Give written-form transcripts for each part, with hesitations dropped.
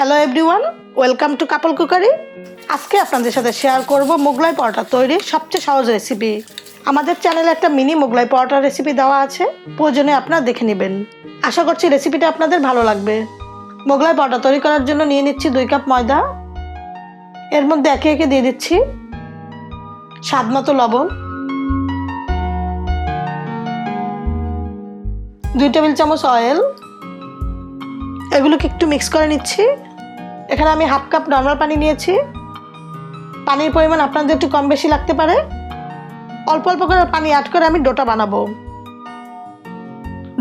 Hello everyone, welcome to couple cookery. আজকে আপনাদের সাথে শেয়ার করব মোগলাই পরোটা তৈরির সবচেয়ে সহজ রেসিপি। আমাদের চ্যানেলে একটা মিনি মোগলাই পরোটার রেসিপি দেওয়া আছে, প্রয়োজনে আপনারা দেখে নেবেন। আশা করছি রেসিপিটা আপনাদের ভালো লাগবে। মোগলাই পরোটা তৈরি করার জন্য নিয়ে নিচ্ছি 2 কাপ ময়দা। এর মধ্যে একে একে দিয়ে দিচ্ছি স্বাদ মতো লবণ, 2 টেবিল চামচ অয়েল। এগুলোকে একটু মিক্স করে নিচ্ছি। এখানে আমি হাফ কাপ নর্মাল পানি নিয়েছি। পানির পরিমাণ আপনাদের একটু কম বেশি লাগতে পারে। অল্প অল্প করে পানি অ্যাড করে আমি ডোটা বানাবো।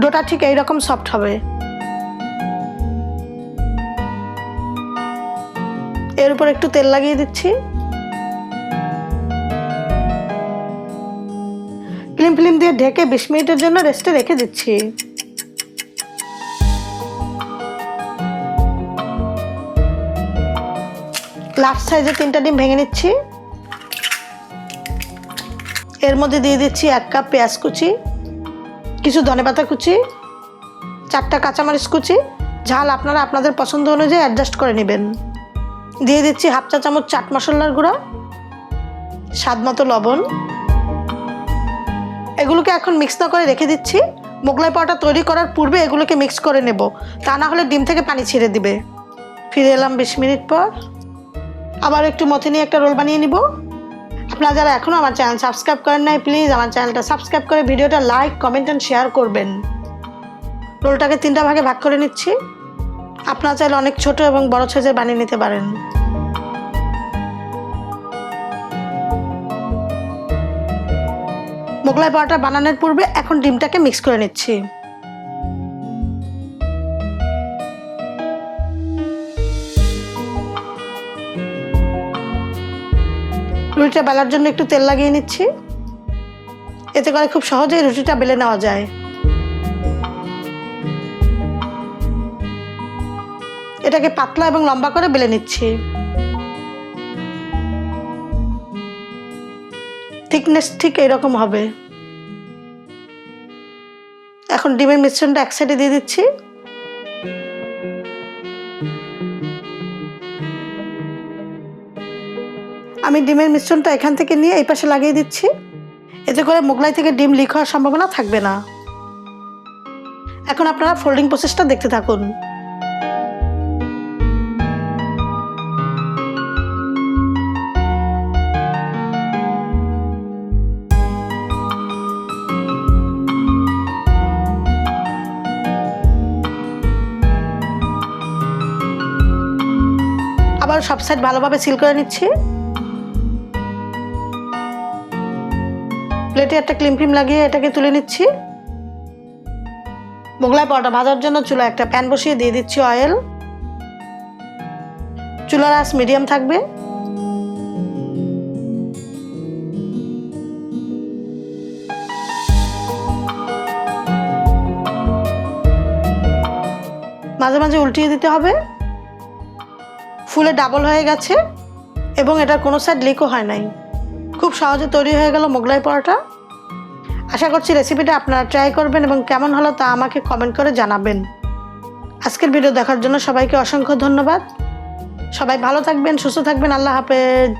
ডোটা ঠিক এইরকম সফট হবে। এর উপর একটু তেল লাগিয়ে দিচ্ছি। ফিল্ম দিয়ে ঢেকে 20 মিনিটের জন্য রেস্টে রেখে দিচ্ছি। লার্জ সাইজের 3টা ডিম ভেঙে নিচ্ছি। এর মধ্যে দিয়ে দিচ্ছি 1 কাপ পেঁয়াজ কুচি, কিছু ধনেপাতা কুচি, 4টা কাঁচামরিচ কুচি। ঝাল আপনারা আপনাদের পছন্দ অনুযায়ী অ্যাডজাস্ট করে নেবেন। দিয়ে দিচ্ছি হাফ চা চামচ চাট মশলার গুঁড়া, স্বাদ মতো লবণ। এগুলোকে এখন মিক্স না করে রেখে দিচ্ছি। মোগলাই পরোটা তৈরি করার পূর্বে এগুলোকে মিক্স করে নেব, তা না হলে ডিম থেকে পানি ছেড়ে দিবে। ফিরে এলাম 20 মিনিট পর। আবার একটু মথে নিয়ে একটা রোল বানিয়ে নিব। আপনারা যারা এখনও আমার চ্যানেল সাবস্ক্রাইব করেন নাই, প্লিজ আমার চ্যানেলটা সাবস্ক্রাইব করে ভিডিওটা লাইক, কমেন্ট অ্যান্ড শেয়ার করবেন। রোলটাকে 3টা ভাগে ভাগ করে নিচ্ছি। আপনারা চাইলে অনেক ছোট এবং বড় সাইজের বানিয়ে নিতে পারেন। মোগলাই পরোটা বানানোর পূর্বে এখন ডিমটাকে মিক্স করে নিচ্ছি। রুটিটা বেলার জন্য একটু তেল লাগিয়ে নিচ্ছি। এতে করে খুব সহজেই রুটিটা বেলে নেওয়া যায়। এটাকে পাতলা এবং লম্বা করে বেলে নিচ্ছি। থিকনেস ঠিক এরকম হবে। এখন ডিমের মিশ্রণটা এক সাইডে দিয়ে দিচ্ছি। আমি ডিমের মিশ্রণটা এখান থেকে নিয়ে এই পাশে লাগিয়ে দিচ্ছি। এতে করে মোগলাই থেকে ডিম লিক হওয়ার সম্ভাবনা থাকবে না। এখন আপনারা ফোল্ডিং প্রসেসটা দেখতে থাকুন। আবার সব সাইড ভালোভাবে সিল করে নিচ্ছি। প্লেটে একটা ক্লিম লাগিয়ে এটাকে তুলে নিচ্ছি। মোগলাই পরোটা ভাজার জন্য চুলায় একটা প্যান বসিয়ে দিয়ে দিচ্ছি অয়েল। চুলার আঁচ মিডিয়াম থাকবে। মাঝে মাঝে উল্টিয়ে দিতে হবে। ফুলে ডাবল হয়ে গেছে এবং এটার কোনো সাইড লিকও হয় নাই। খুব সহজে তৈরি হয়ে গেল মোগলাই পরোটা। আশা করছি রেসিপিটা আপনারা ট্রাই করবেন এবং কেমন হলো তা আমাকে কমেন্ট করে জানাবেন। আজকের ভিডিও দেখার জন্য সবাইকে অসংখ্য ধন্যবাদ। সবাই ভালো থাকবেন, সুস্থ থাকবেন। আল্লাহ হাফেজ।